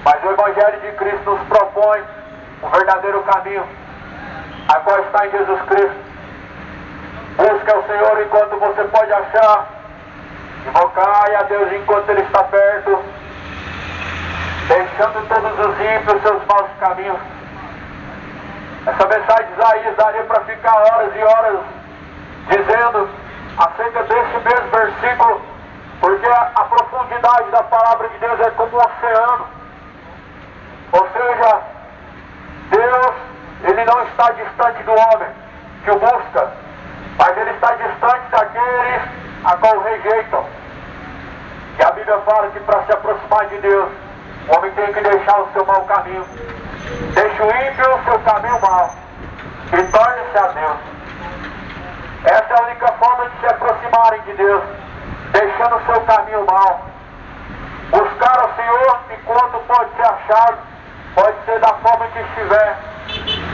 Mas o Evangelho de Cristo nos propõe um verdadeiro caminho, a qual está em Jesus Cristo. Busca o Senhor enquanto você pode achar, invocai a Deus enquanto Ele está perto, deixando todos os ímpios seus maus caminhos. Essa mensagem de Isaías daria para ficar horas e horas dizendo acerca desse mesmo versículo, porque a profundidade da palavra de Deus é como um oceano. Ou seja, Deus, Ele não está distante do homem que o busca, mas Ele está distante daqueles a qual o rejeitam. E a Bíblia fala que para se aproximar de Deus, o homem tem que deixar o seu mau caminho. Deixe o ímpio o seu caminho mau e torne-se a Deus. Essa é a única forma de se aproximarem de Deus, deixando o seu caminho mau. Buscar ao Senhor enquanto pode ser achado, pode ser da forma que estiver.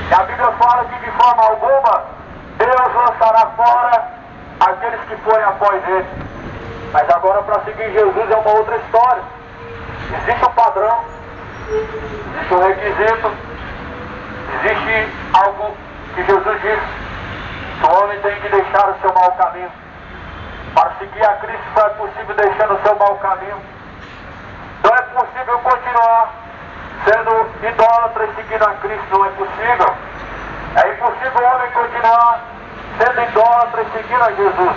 E a Bíblia fala que de forma alguma Deus lançará fora aqueles que forem após Ele. Mas agora para seguir Jesus é uma outra história. Existe um padrão, existe um requisito, existe algo que Jesus disse. O homem tem que deixar o seu mau caminho. Para seguir a Cristo só é possível deixando o seu mau caminho. Não é possível continuar sendo idólatra e seguindo a Cristo, não é possível. É impossível o homem continuar sendo idólatra e seguindo a Jesus.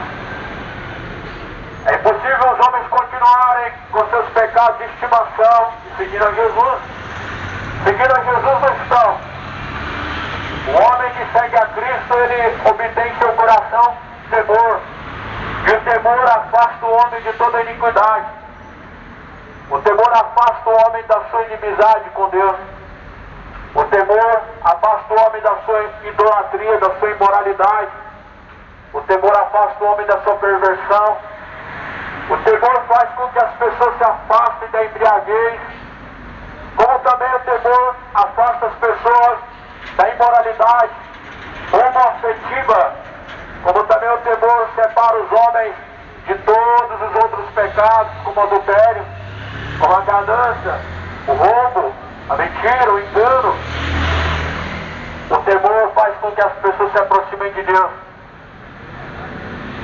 É impossível os homens continuarem com seus pecados de estimação e seguindo a Jesus. Seguindo a Jesus não estão. O homem que segue a Cristo, ele obtém em seu coração temor. E o temor afasta o homem de toda iniquidade. O temor afasta o homem da sua inimizade com Deus. O temor afasta o homem da sua idolatria, da sua imoralidade. O temor afasta o homem da sua perversão. O temor faz com que as pessoas se afastem da embriaguez. Como também o temor afasta as pessoas da imoralidade homoafetiva, como também o temor separa os homens de todos os outros pecados, como o adultério, como a ganância, o roubo, a mentira, o engano. O temor faz com que as pessoas se aproximem de Deus.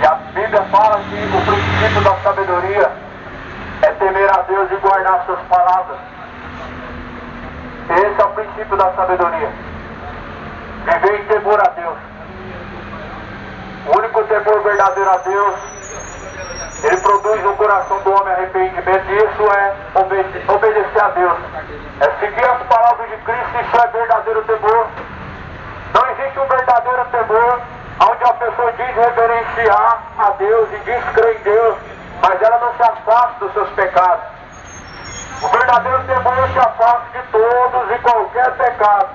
E a Bíblia fala que o princípio da sabedoria é temer a Deus e guardar suas palavras. Esse é o princípio da sabedoria. Viver em temor a Deus. O único temor verdadeiro a Deus, ele produz no coração do homem arrependimento, e isso é obedecer a Deus. É seguir as palavras de Cristo, isso é verdadeiro temor. Não existe um verdadeiro temor onde a pessoa diz reverenciar a Deus e diz crer em Deus, mas ela não se afasta dos seus pecados. O verdadeiro temor se afasta de todos e qualquer pecado.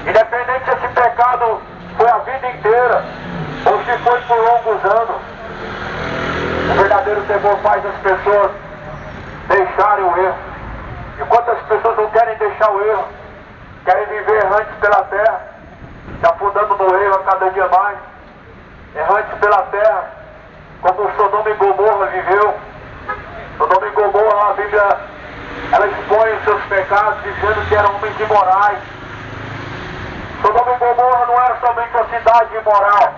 Independente se esse pecado foi a vida inteira ou se foi por longos anos. O verdadeiro temor faz as pessoas deixarem o erro. Enquanto as pessoas não querem deixar o erro, querem viver errantes pela terra, se afundando no erro a cada dia mais, errantes pela terra, como Sodoma e Gomorra viveu. Sodoma e Gomorra, a Bíblia, ela expõe os seus pecados dizendo que eram homens imorais. Sodoma e Gomorra não era somente uma cidade imoral.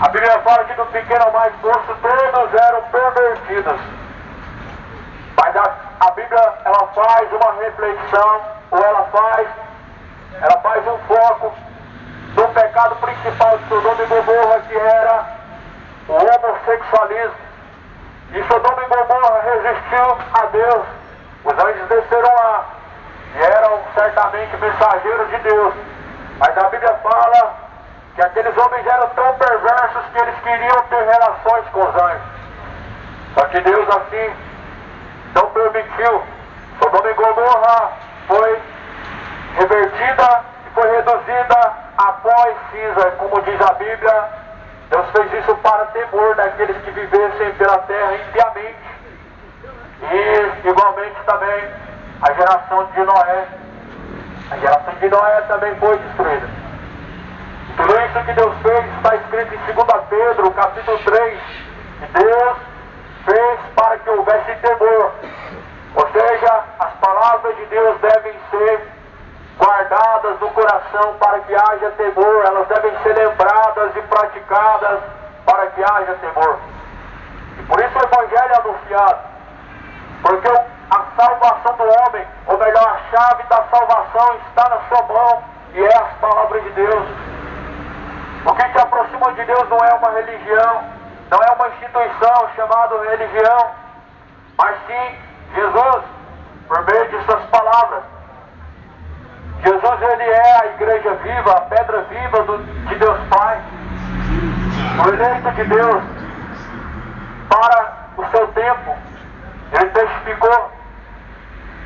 A Bíblia fala que do pequeno ao mais moço todos eram pervertidos. Mas a Bíblia, ela faz uma reflexão, ou ela faz um foco no pecado principal de Sodoma e Gomorra, que era o homossexualismo. E Sodoma e Gomorra resistiu a Deus. Os anjos desceram lá e eram certamente mensageiros de Deus. Mas a Bíblia fala que aqueles homens eram tão perversos que eles queriam ter relações com os anjos. Só que Deus assim não permitiu. Sodoma e Gomorra foi revertida e foi reduzida a pó e cinza, como diz a Bíblia. Deus fez isso para temor daqueles que vivessem pela terra impiamente. E igualmente também a geração de Noé. A geração de Noé também foi destruída. Tudo isso que Deus fez está escrito em 2 Pedro, capítulo 3. Que Deus fez para que houvesse temor. Ou seja, as palavras palavras de Deus devem ser guardadas no coração para que haja temor, elas devem ser lembradas e praticadas para que haja temor. E por isso o Evangelho é anunciado, porque a salvação do homem, ou melhor, a chave da salvação está na sua mão, e é as palavras de Deus. O que te aproxima de Deus não é uma religião, não é uma instituição chamada religião, mas sim Jesus, por meio de suas palavras. Jesus, ele é a igreja viva, a pedra viva de Deus Pai, o eleito de Deus para o seu tempo. Ele testificou,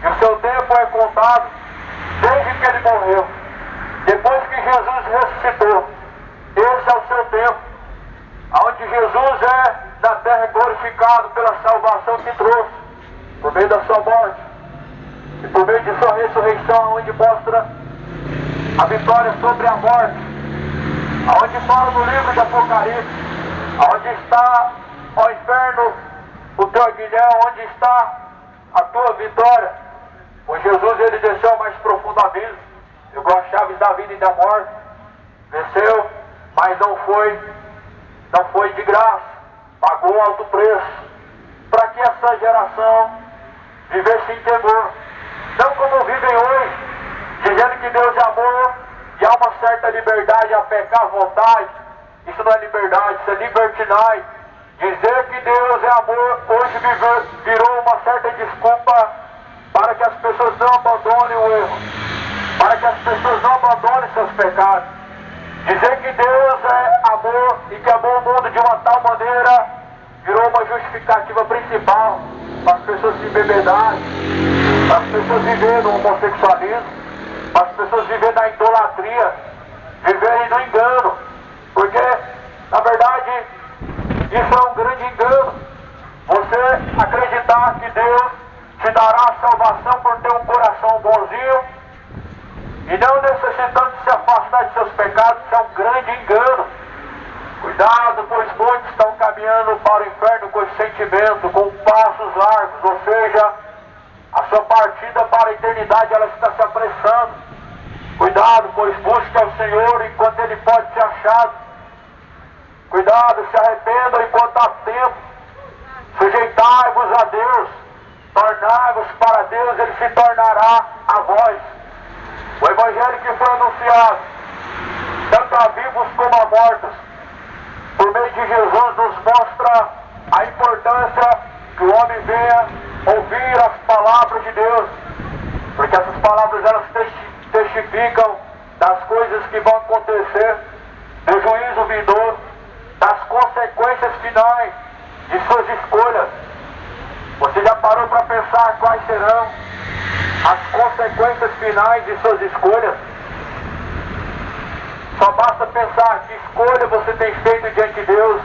e o seu tempo é contado desde que ele morreu. Depois que Jesus ressuscitou, esse é o seu tempo, onde Jesus é na terra glorificado pela salvação que trouxe, por meio da sua morte, e por meio de sua ressurreição, onde mostra a vitória sobre a morte, onde fala no livro de Apocalipse, onde está, ó inferno, o teu aguilhão, onde está a tua vitória. Pois Jesus, ele desceu ao mais profundo abismo, pegou as chaves da vida e da morte, venceu, mas não foi de graça, pagou alto preço, para que essa geração vivesse em temor, não como vivem hoje, dizendo que Deus é amor, e há uma certa liberdade a pecar à vontade. Isso não é liberdade, isso é libertinagem. Dizer que Deus é amor hoje virou uma certa desculpa para que as pessoas não abandonem o erro, para que as pessoas não abandonem seus pecados. Dizer que Deus é amor e que amou o mundo de uma tal maneira virou uma justificativa principal para as pessoas se embebedarem, para as pessoas viverem no homossexualismo, para as pessoas viverem na idolatria, viverem no engano, porque na verdade isso é um grande engano. Você acreditar que Deus te dará a salvação por ter um coração bonzinho e não necessitando de se afastar de seus pecados, isso é um grande engano. Cuidado, pois muitos estão caminhando para o inferno com esse sentimento, com passos largos, ou seja, a sua partida para a eternidade ela está se apressando. Cuidado, pois busque ao Senhor enquanto Ele pode ser achado. Cuidado, se arrependam enquanto há tempo. Sujeitai-vos a Deus, tornai-vos para Deus, Ele se tornará a vós. O Evangelho que foi anunciado, tanto a vivos como a mortos, por meio de Jesus, nos mostra a importância que o homem venha ouvir as palavras de Deus, porque essas palavras elas testificam das coisas que vão acontecer, do juízo vindouro, das consequências finais de suas escolhas. Você já parou para pensar quais serão as consequências finais de suas escolhas? Só basta pensar que escolha você tem feito diante de Deus.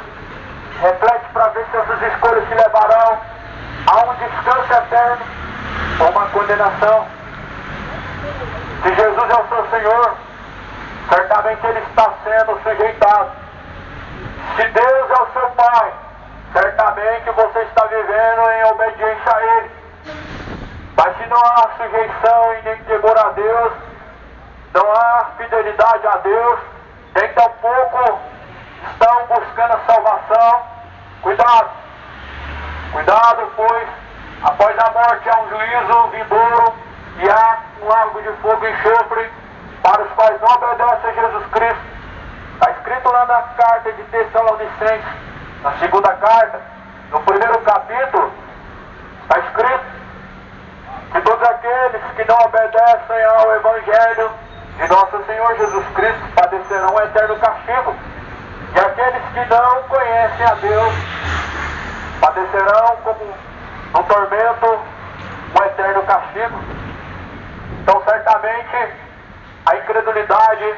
Reflete para ver se essas escolhas te levarão a um descanso eterno ou uma condenação. Se Jesus é o seu Senhor, certamente Ele está sendo sujeitado. Se Deus é o seu Pai, certamente você está vivendo em obediência a Ele. Mas se não há sujeição e nem temor a Deus, não há fidelidade a Deus, nem tampouco estão buscando a salvação. Cuidado, cuidado, pois após a morte há um juízo vindouro e há um lago de fogo e enxofre para os quais não obedecem a Jesus Cristo. Está escrito lá na carta de Tessalonicenses, na segunda carta, no primeiro capítulo, está escrito que todos aqueles que não obedecem ao Evangelho de nosso Senhor Jesus Cristo padecerão um eterno castigo, e aqueles que não conhecem a Deus padecerão como no tormento um eterno castigo. Então certamente a incredulidade,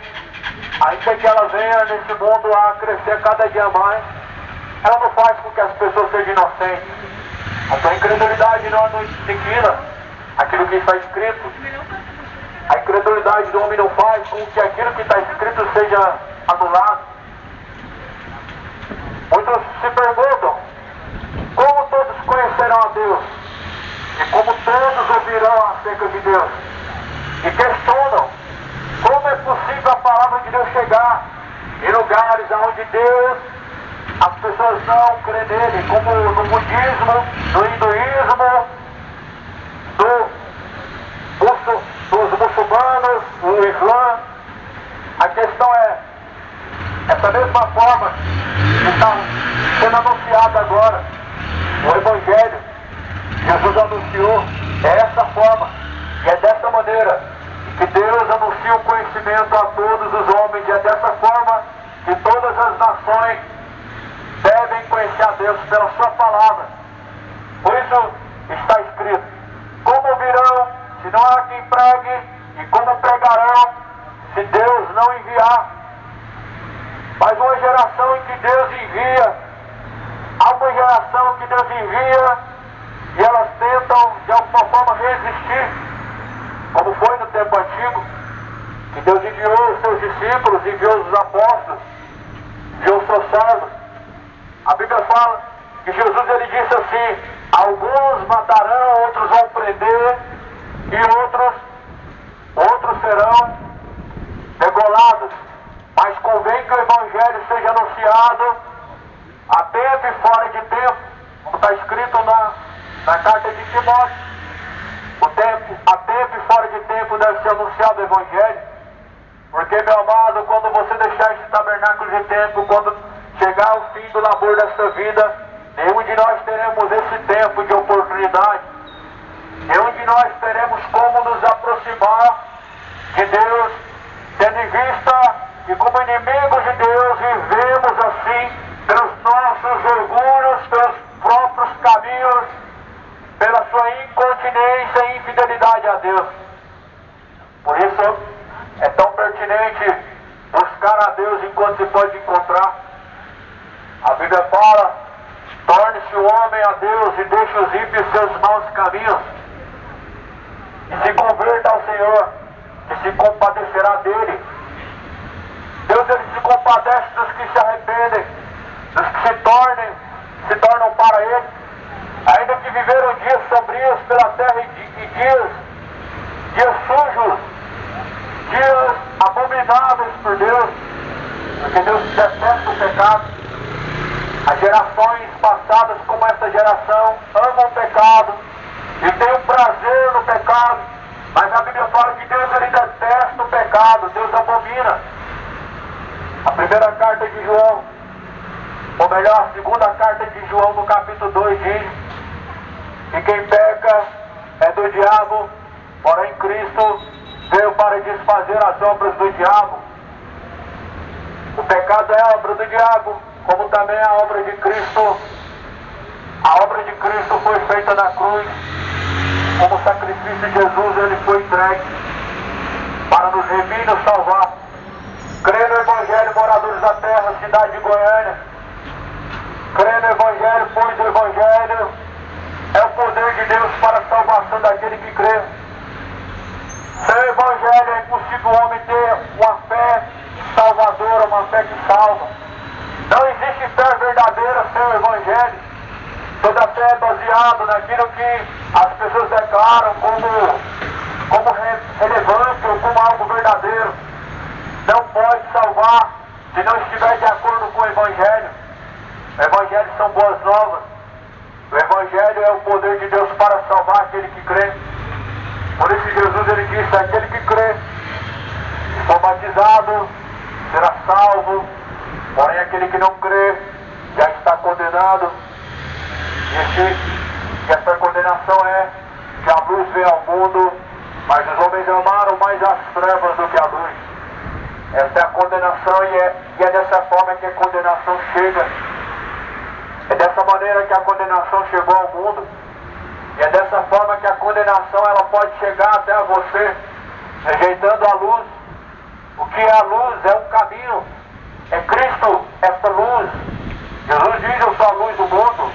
ainda que ela venha nesse mundo a crescer cada dia mais, ela não faz com que as pessoas sejam inocentes. A sua incredulidade não aniquila aquilo que está escrito. A incredulidade do homem não faz com que aquilo que está escrito seja anulado. Muitos se perguntam como todos conhecerão a Deus e como todos o ouvirão acerca de Deus? E questionam como é possível a palavra de Deus chegar em lugares onde Deus, as pessoas não creem nele, como no budismo, no hinduísmo, dos muçulmanos, o Islã. A questão é, essa mesma forma que está sendo anunciado agora, o Evangelho, Jesus anunciou, é essa forma, e é dessa maneira que Deus anuncia o conhecimento a todos os homens, e é dessa forma que todas as nações devem conhecer a Deus pela sua palavra. Por isso está escrito: como ouvirão se não há quem pregue, e como pregarão se Deus não enviar? Mas uma geração em que Deus envia, há uma geração que Deus envia e elas tentam de alguma forma resistir, como foi no tempo antigo, que Deus enviou os seus discípulos, enviou os apóstolos, enviou os seus servos. A Bíblia fala que Jesus, ele disse assim: alguns matarão, outros vão prender, e outros serão degolados. Mas convém que o Evangelho seja anunciado a tempo e fora de tempo, como está escrito na carta de Timóteo. A tempo e fora de tempo deve ser anunciado o Evangelho, porque, meu amado, quando você deixar esse tabernáculo de tempo, quando chegar o fim do labor dessa vida, nenhum de nós teremos esse tempo de oportunidade, nenhum de nós teremos como nos aproximar de Deus, tendo em vista que, como inimigos de Deus, vivemos assim pelos nossos orgulhos, pelos próprios caminhos, pela sua incontinência e infidelidade a Deus. Por isso é tão pertinente buscar a Deus enquanto se pode encontrar. A Bíblia fala: torne-se o homem a Deus e deixe os ímpios seus maus caminhos, e se converta ao Senhor, que se compadecerá dele. Deus, ele se compadece dos que se arrependem, dos que se tornam para ele, ainda que viveram dias sombrios pela terra e dias sujos, dias abomináveis por Deus, porque Deus detesta o pecado. As gerações passadas, como essa geração, amam o pecado e têm um prazer no pecado, mas a Bíblia fala que Deus, ele detesta o pecado, Deus abomina. A primeira carta de João, ou melhor, a segunda carta de João, no capítulo 2, diz que quem peca é do diabo, porém Cristo veio para desfazer as obras do diabo. O pecado é a obra do diabo, como também a obra de Cristo. A obra de Cristo foi feita na cruz, como sacrifício de Jesus, ele foi entregue para nos remir e nos salvar. Crê no Evangelho, moradores da terra, cidade de Goiânia. Crê no Evangelho, pois o Evangelho é o poder de Deus para a salvação daquele que crê. Sem o Evangelho é impossível o homem ter uma fé salvadora, uma fé que salva. Não existe fé verdadeira sem o Evangelho. Toda fé é baseada naquilo que as pessoas declaram como relevante ou como algo verdadeiro. Não pode salvar se não estiver de acordo com o Evangelho. O Evangelho são boas novas. O Evangelho é o poder de Deus para salvar aquele que crê. Por isso Jesus, ele disse: aquele que crê e for batizado será salvo, porém aquele que não crê já está condenado. E essa condenação é que a luz veio ao mundo, mas os homens amaram mais as trevas do que a luz. Essa é a condenação, e é dessa forma que a condenação chega. É dessa maneira que a condenação chegou ao mundo. E é dessa forma que a condenação, ela pode chegar até a você, rejeitando a luz. O que é a luz? É um caminho. É Cristo, esta luz. Jesus diz: eu sou a luz do mundo,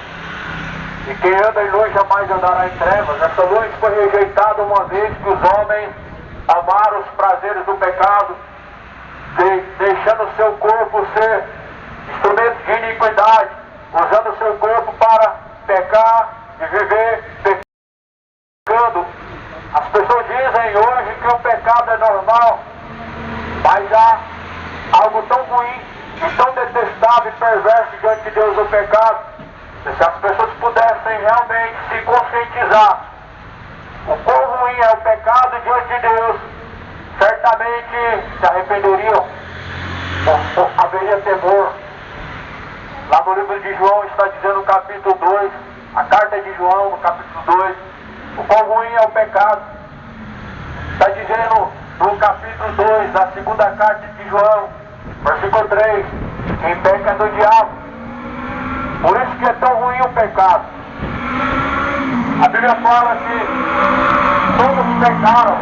e quem anda em luz jamais andará em trevas. Essa luz foi rejeitada uma vez que os homens amaram os prazeres do pecado, deixando o seu corpo ser instrumento de iniquidade, usando o seu corpo para pecar e viver pecando As pessoas dizem hoje que o pecado é normal, mas há algo tão ruim e tão detestável e perverso diante de Deus, o pecado. E se as pessoas pudessem realmente se conscientizar o quão ruim é o pecado diante de Deus, certamente se arrependeriam, haveria temor. Lá no livro de João está dizendo no capítulo 2, a carta de João, no capítulo 2, o quão ruim é o pecado. Está dizendo no capítulo 2, da segunda carta de João, versículo 3, quem peca é do diabo. Por isso que é tão ruim o pecado. A Bíblia fala que todos pecaram.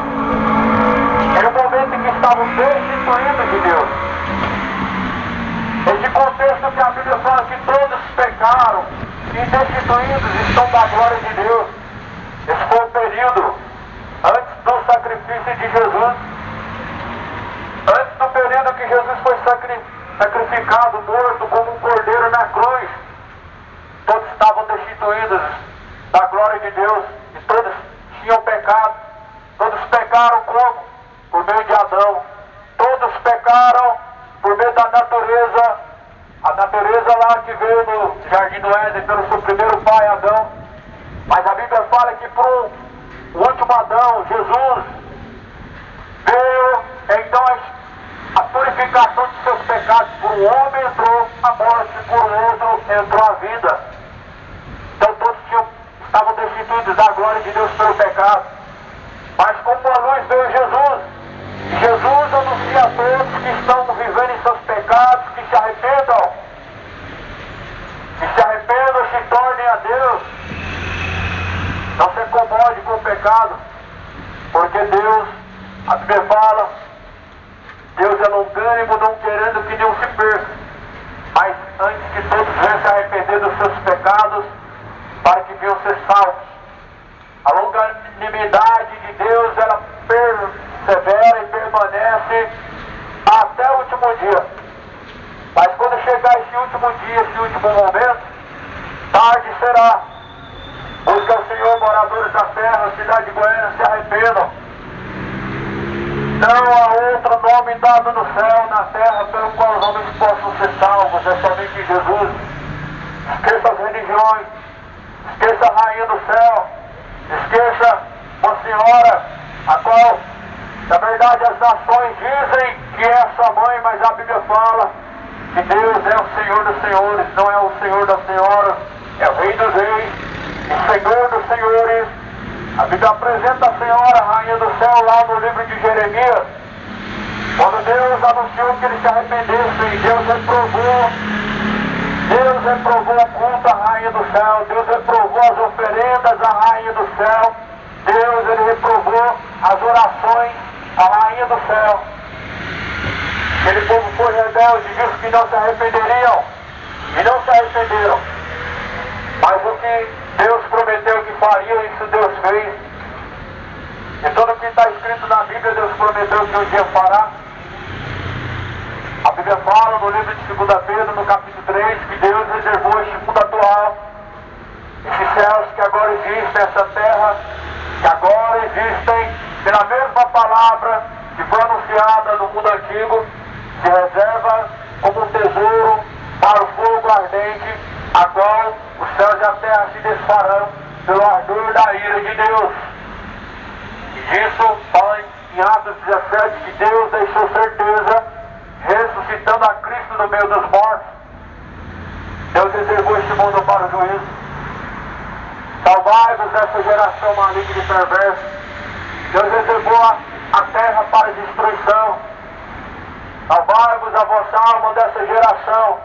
Era o momento em que estavam destituídos de Deus. Esse contexto que a Bíblia fala que todos pecaram e destituídos estão da glória de Deus. Esse foi o período antes do sacrifício de Jesus. Antes do período que Jesus foi sacrificado, morto como um cordeiro na cruz. Todos estavam destituídos da glória de Deus e todos tinham pecado. Todos pecaram como? Por meio de Adão. Todos pecaram por meio da natureza. A natureza lá que veio no Jardim do Éden pelo seu primeiro pai, Adão. Mas a Bíblia fala que por o último Adão, Jesus, veio então a purificação de seus pecados. Por um homem entrou a morte, por outro entrou a vida. Então todos estavam destituídos da glória de Deus pelo pecado. Mas como a luz veio Jesus, Jesus anuncia a todos que estão vivendo em seus pecados, que se arrependam. Que se arrependam e se tornem a Deus. Não se acomode com o pecado, porque Deus, a Bíblia fala, Deus é longânimo, não querendo que nenhum se perca, mas antes que todos venham se arrepender dos seus pecados, para que venham ser salvos. A longanimidade de Deus, ela persevera e permanece até o último dia. Mas quando chegar esse último dia, esse último momento, tarde será. Busca o Senhor, moradores da terra, cidade de Goiânia, se arrependam. Não há outro nome dado no céu, na terra, pelo qual os homens possam ser salvos, é somente Jesus. Esqueça as religiões, esqueça a rainha do céu, esqueça uma senhora, a qual, na verdade, as nações dizem que é sua mãe, mas a Bíblia fala que Deus é o Senhor dos senhores, não é o Senhor das senhoras, é o Rei dos reis, o Senhor dos senhores. A Bíblia apresenta a Senhora, a Rainha do Céu, lá no livro de Jeremias. Quando Deus anunciou que eles se arrependessem, Deus reprovou o culto à Rainha do Céu, Deus reprovou as oferendas à Rainha do Céu, Deus ele reprovou as orações à Rainha do Céu. Aquele povo foi rebelde e disse que não se arrependeriam, e não se arrependeram. Mas o que Deus prometeu que faria, isso Deus fez. E tudo o que está escrito na Bíblia, Deus prometeu que um dia fará. A Bíblia fala no livro de 2 Pedro, no capítulo 3, que Deus reservou este mundo atual, esses céus que agora existem, essa terra que agora existem, pela mesma palavra que foi anunciada no mundo antigo, se reserva como um tesouro para o fogo ardente, a qual os céus e a terra se desfarão pelo ardor da ira de Deus. E disso fala em Atos 17 que Deus deixou certeza, ressuscitando a Cristo no meio dos mortos. Deus reservou este mundo para o juízo. Salvai-vos dessa geração maligna e perversa. Deus reservou a terra para destruição. Salvai-vos a vossa alma dessa geração.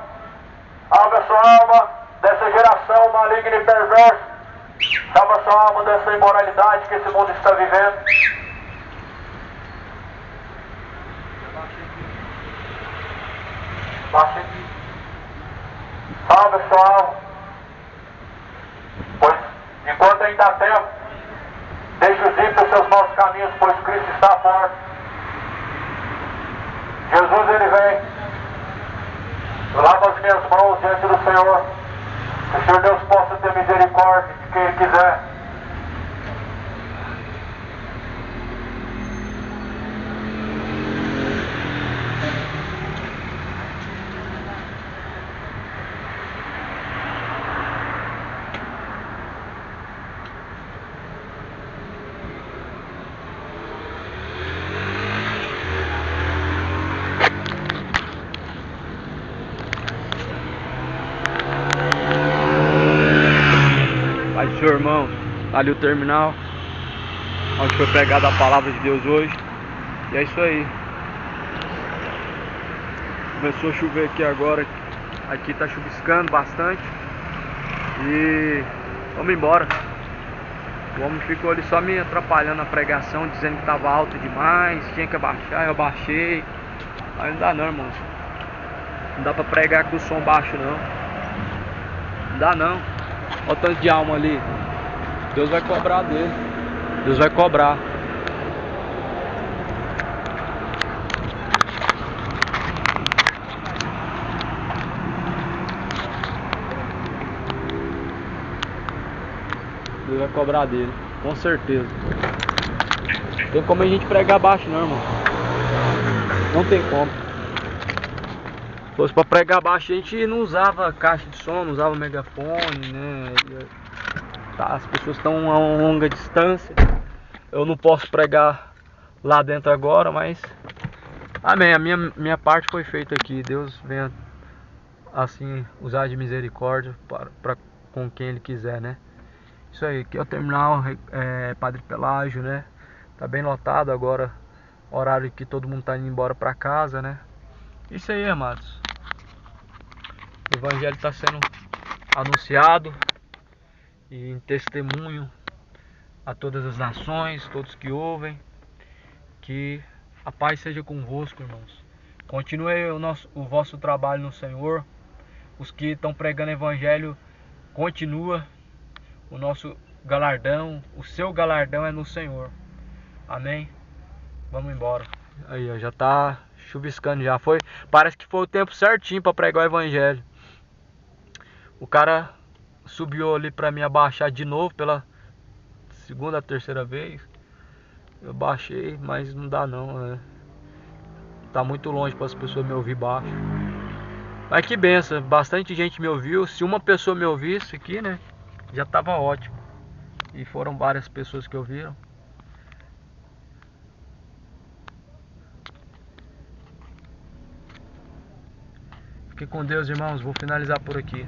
Salve a sua alma dessa geração maligna e perversa. Salva a sua alma dessa imoralidade que esse mundo está vivendo. Salve a sua alma. Pois enquanto ainda há tempo, deixe-os ir para os seus maus caminhos, pois Cristo está à porta. Jesus ele vem. Eu lavo as minhas mãos diante do Senhor. Que o Senhor Deus possa ter misericórdia de quem Ele quiser. Senhor, irmão, ali o terminal onde foi pregada a palavra de Deus hoje. E é isso aí. Começou a chover aqui agora. Aqui tá chuviscando bastante. E vamos embora. O homem ficou ali só me atrapalhando na pregação, dizendo que tava alto demais, tinha que abaixar, eu abaixei. Mas não dá não, irmãos. Não dá pra pregar com o som baixo não. Não dá não. Olha o tanto de alma ali. Deus vai cobrar dele. Deus vai cobrar. Deus vai cobrar dele, com certeza. Não tem como a gente pregar baixo não, irmão. Não tem como. Se fosse pra pregar baixo, a gente não usava caixa de som, não usava megafone, né? Tá, as pessoas estão a uma longa distância. Eu não posso pregar lá dentro agora, mas amém, a minha parte foi feita aqui. Deus venha assim usar de misericórdia para com quem Ele quiser, né? Isso aí, aqui é o terminal Padre Pelágio, né? Tá bem lotado agora, horário que todo mundo tá indo embora pra casa, né? Isso aí, amados. O Evangelho está sendo anunciado e em testemunho a todas as nações, todos que ouvem. Que a paz seja convosco, irmãos. Continue o vosso trabalho no Senhor. Os que estão pregando Evangelho, continua. O nosso galardão, o seu galardão é no Senhor. Amém? Vamos embora. Aí, ó, já tá chuviscando já. Parece que foi o tempo certinho para pregar o Evangelho. O cara subiu ali para me abaixar de novo pela segunda, terceira vez. Eu baixei, mas não dá não, né? Tá muito longe para as pessoas me ouvir baixo. Mas que benção, bastante gente me ouviu. Se uma pessoa me ouvisse aqui, né, já tava ótimo. E foram várias pessoas que ouviram. Fique com Deus, irmãos. Vou finalizar por aqui.